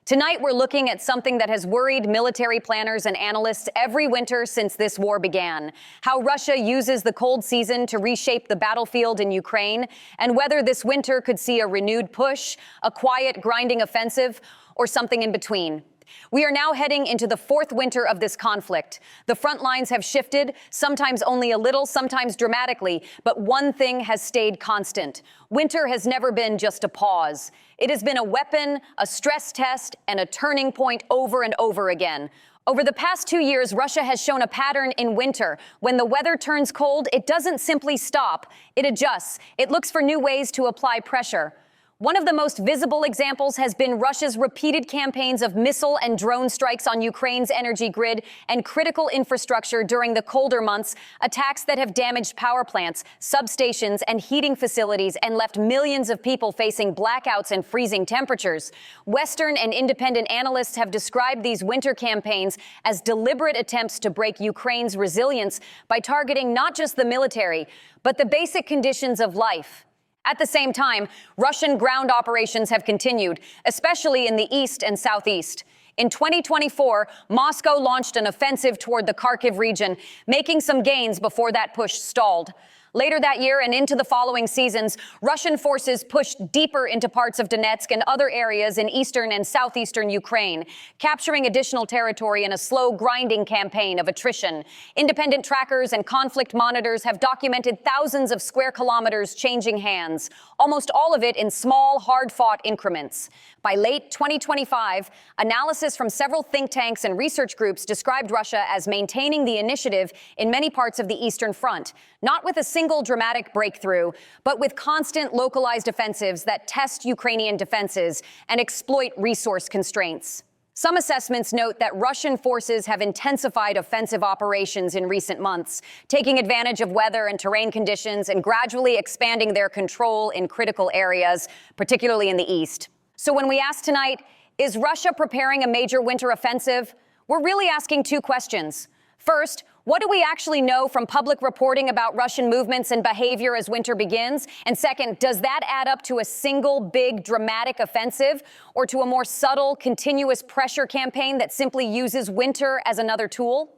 Tonight, we're looking at something that has worried military planners and analysts every winter since this war began: how Russia uses the cold season to reshape the battlefield in Ukraine, and whether this winter could see a renewed push, a quiet, grinding offensive, or something in between. We are now heading into the fourth winter of this conflict. The front lines have shifted, sometimes only a little, sometimes dramatically, but one thing has stayed constant. Winter has never been just a pause. It has been a weapon, a stress test, and a turning point over and over again. Over the past 2 years, Russia has shown a pattern in winter. When the weather turns cold, it doesn't simply stop. It adjusts. It looks for new ways to apply pressure. One of the most visible examples has been Russia's repeated campaigns of missile and drone strikes on Ukraine's energy grid and critical infrastructure during the colder months, attacks that have damaged power plants, substations, and heating facilities and left millions of people facing blackouts and freezing temperatures. Western and independent analysts have described these winter campaigns as deliberate attempts to break Ukraine's resilience by targeting not just the military, but the basic conditions of life. At the same time, Russian ground operations have continued, especially in the east and southeast. In 2024, Moscow launched an offensive toward the Kharkiv region, making some gains before that push stalled. Later that year and into the following seasons, Russian forces pushed deeper into parts of Donetsk and other areas in eastern and southeastern Ukraine, capturing additional territory in a slow, grinding campaign of attrition. Independent trackers and conflict monitors have documented thousands of square kilometers changing hands, almost all of it in small, hard-fought increments. By late 2025, analysis from several think tanks and research groups described Russia as maintaining the initiative in many parts of the Eastern Front, not with a single dramatic breakthrough, but with constant localized offensives that test Ukrainian defenses and exploit resource constraints. Some assessments note that Russian forces have intensified offensive operations in recent months, taking advantage of weather and terrain conditions and gradually expanding their control in critical areas, particularly in the east. So when we ask tonight, is Russia preparing a major winter offensive? We're really asking two questions. First, what do we actually know from public reporting about Russian movements and behavior as winter begins? And second, does that add up to a single big dramatic offensive or to a more subtle, continuous pressure campaign that simply uses winter as another tool?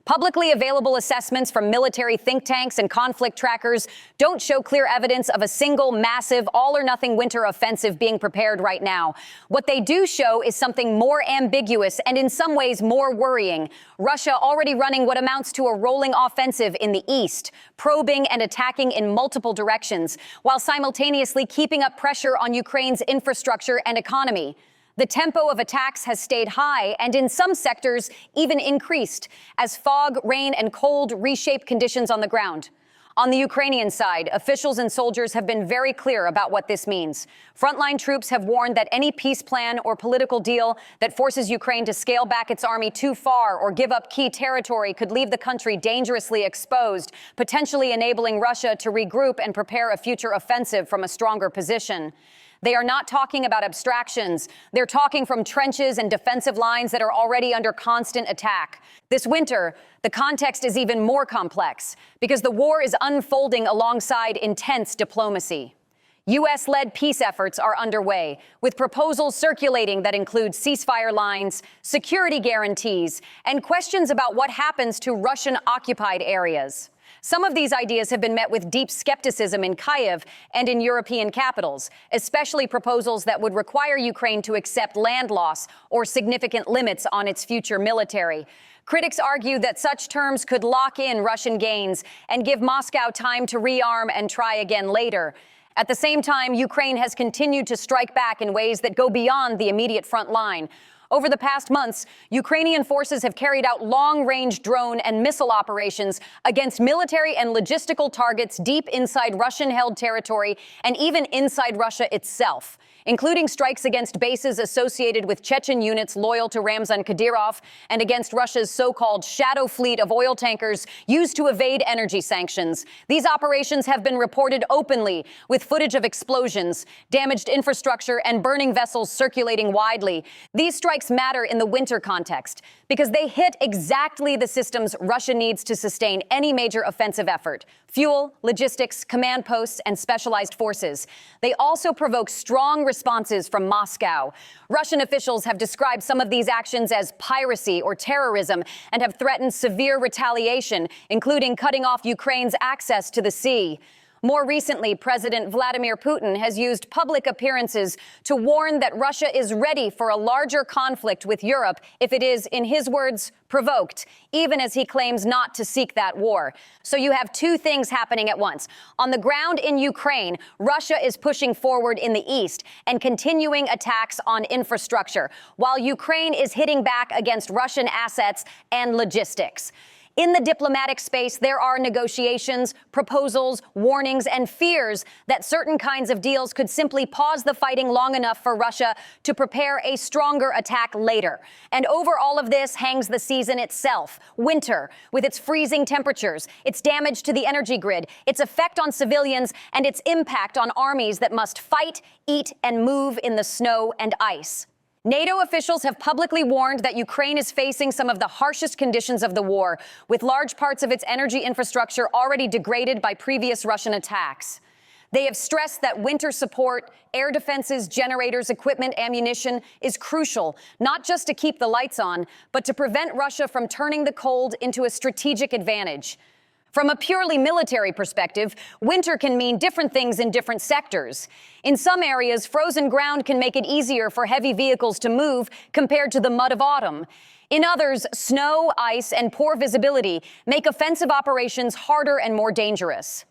Publicly available assessments from military think tanks and conflict trackers don't show clear evidence of a single massive all-or-nothing winter offensive being prepared right now. What they do show is something more ambiguous and in some ways more worrying. Russia already running what amounts to a rolling offensive in the east, probing and attacking in multiple directions, while simultaneously keeping up pressure on Ukraine's infrastructure and economy. The tempo of attacks has stayed high and in some sectors even increased as fog, rain, and cold reshape conditions on the ground. On the Ukrainian side, officials and soldiers have been very clear about what this means. Frontline troops have warned that any peace plan or political deal that forces Ukraine to scale back its army too far or give up key territory could leave the country dangerously exposed, potentially enabling Russia to regroup and prepare a future offensive from a stronger position. They are not talking about abstractions. They're talking from trenches and defensive lines that are already under constant attack. This winter, the context is even more complex because the war is unfolding alongside intense diplomacy. U.S.-led peace efforts are underway, with proposals circulating that include ceasefire lines, security guarantees, and questions about what happens to Russian-occupied areas. Some of these ideas have been met with deep skepticism in Kyiv and in European capitals, especially proposals that would require Ukraine to accept land loss or significant limits on its future military. Critics argue that such terms could lock in Russian gains and give Moscow time to rearm and try again later. At the same time, Ukraine has continued to strike back in ways that go beyond the immediate front line. Over the past months, Ukrainian forces have carried out long-range drone and missile operations against military and logistical targets deep inside Russian-held territory and even inside Russia itself, including strikes against bases associated with Chechen units loyal to Ramzan Kadyrov and against Russia's so-called shadow fleet of oil tankers used to evade energy sanctions. These operations have been reported openly, with footage of explosions, damaged infrastructure, and burning vessels circulating widely. These strikes matter in the winter context because they hit exactly the systems Russia needs to sustain any major offensive effort: fuel, logistics, command posts, and specialized forces. They also provoke strong responses from Moscow. Russian officials have described some of these actions as piracy or terrorism and have threatened severe retaliation, including cutting off Ukraine's access to the sea. More recently, President Vladimir Putin has used public appearances to warn that Russia is ready for a larger conflict with Europe if it is, in his words, provoked, even as he claims not to seek that war. So you have two things happening at once. On the ground in Ukraine, Russia is pushing forward in the east and continuing attacks on infrastructure, while Ukraine is hitting back against Russian assets and logistics. In the diplomatic space, there are negotiations, proposals, warnings, and fears that certain kinds of deals could simply pause the fighting long enough for Russia to prepare a stronger attack later. And over all of this hangs the season itself, winter, with its freezing temperatures, its damage to the energy grid, its effect on civilians, and its impact on armies that must fight, eat, and move in the snow and ice. NATO officials have publicly warned that Ukraine is facing some of the harshest conditions of the war, with large parts of its energy infrastructure already degraded by previous Russian attacks. They have stressed that winter support, air defenses, generators, equipment, ammunition is crucial, not just to keep the lights on, but to prevent Russia from turning the cold into a strategic advantage. From a purely military perspective, winter can mean different things in different sectors. In some areas, frozen ground can make it easier for heavy vehicles to move compared to the mud of autumn. In others, snow, ice, and poor visibility make offensive operations harder and more dangerous.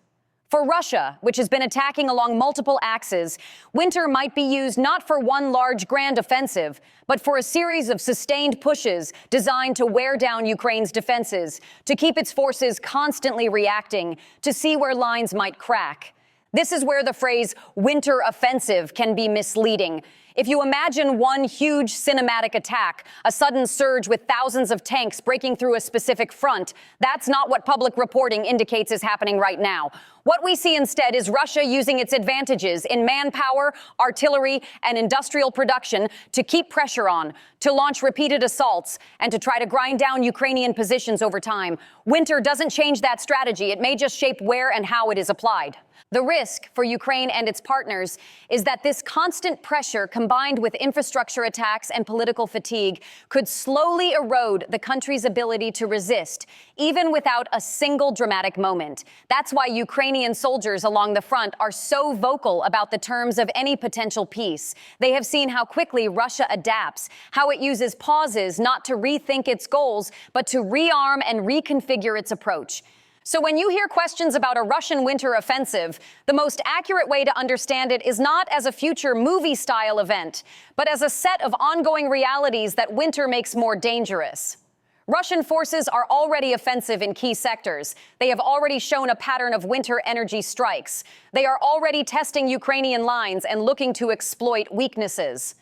For Russia, which has been attacking along multiple axes, winter might be used not for one large grand offensive, but for a series of sustained pushes designed to wear down Ukraine's defenses, to keep its forces constantly reacting, to see where lines might crack. This is where the phrase winter offensive can be misleading. If you imagine one huge cinematic attack, a sudden surge with thousands of tanks breaking through a specific front, that's not what public reporting indicates is happening right now. What we see instead is Russia using its advantages in manpower, artillery, and industrial production to keep pressure on, to launch repeated assaults, and to try to grind down Ukrainian positions over time. Winter doesn't change that strategy. It may just shape where and how it is applied. The risk for Ukraine and its partners is that this constant pressure, combined with infrastructure attacks and political fatigue, could slowly erode the country's ability to resist, even without a single dramatic moment. That's why Ukrainian soldiers along the front are so vocal about the terms of any potential peace. They have seen how quickly Russia adapts, how it uses pauses not to rethink its goals, but to rearm and reconfigure its approach. So when you hear questions about a Russian winter offensive, the most accurate way to understand it is not as a future movie-style event, but as a set of ongoing realities that winter makes more dangerous. Russian forces are already offensive in key sectors. They have already shown a pattern of winter energy strikes. They are already testing Ukrainian lines and looking to exploit weaknesses.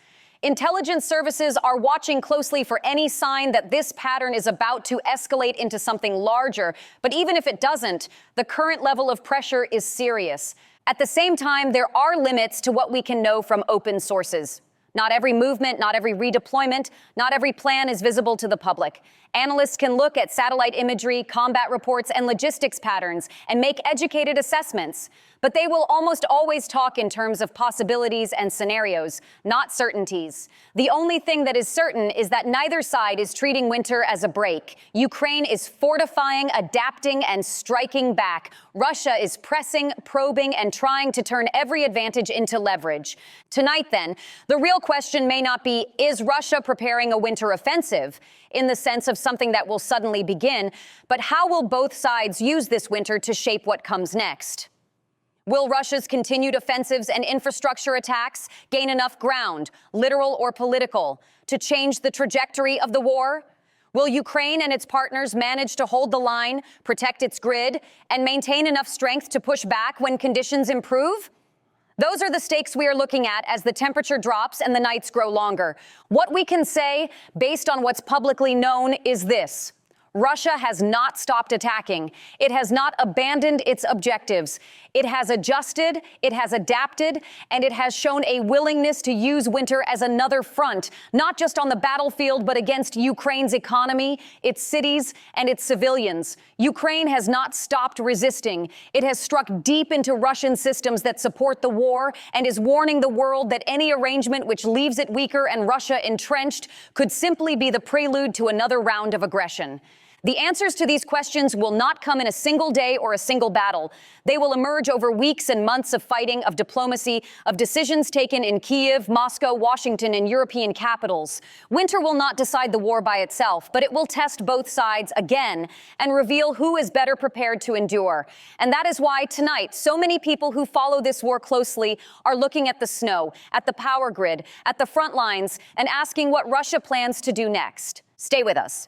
Intelligence services are watching closely for any sign that this pattern is about to escalate into something larger. But even if it doesn't, the current level of pressure is serious. At the same time, there are limits to what we can know from open sources. Not every movement, not every redeployment, not every plan is visible to the public. Analysts can look at satellite imagery, combat reports, and logistics patterns and make educated assessments. But they will almost always talk in terms of possibilities and scenarios, not certainties. The only thing that is certain is that neither side is treating winter as a break. Ukraine is fortifying, adapting, and striking back. Russia is pressing, probing, and trying to turn every advantage into leverage. Tonight, then, the real question may not be, is Russia preparing a winter offensive, in the sense of something that will suddenly begin, but how will both sides use this winter to shape what comes next? Will Russia's continued offensives and infrastructure attacks gain enough ground, literal or political, to change the trajectory of the war? Will Ukraine and its partners manage to hold the line, protect its grid, and maintain enough strength to push back when conditions improve? Those are the stakes we are looking at as the temperature drops and the nights grow longer. What we can say, based on what's publicly known, is this. Russia has not stopped attacking. It has not abandoned its objectives. It has adjusted, it has adapted, and it has shown a willingness to use winter as another front, not just on the battlefield, but against Ukraine's economy, its cities, and its civilians. Ukraine has not stopped resisting. It has struck deep into Russian systems that support the war and is warning the world that any arrangement which leaves it weaker and Russia entrenched could simply be the prelude to another round of aggression. The answers to these questions will not come in a single day or a single battle. They will emerge over weeks and months of fighting, of diplomacy, of decisions taken in Kyiv, Moscow, Washington, and European capitals. Winter will not decide the war by itself, but it will test both sides again and reveal who is better prepared to endure. And that is why tonight, so many people who follow this war closely are looking at the snow, at the power grid, at the front lines, and asking what Russia plans to do next. Stay with us.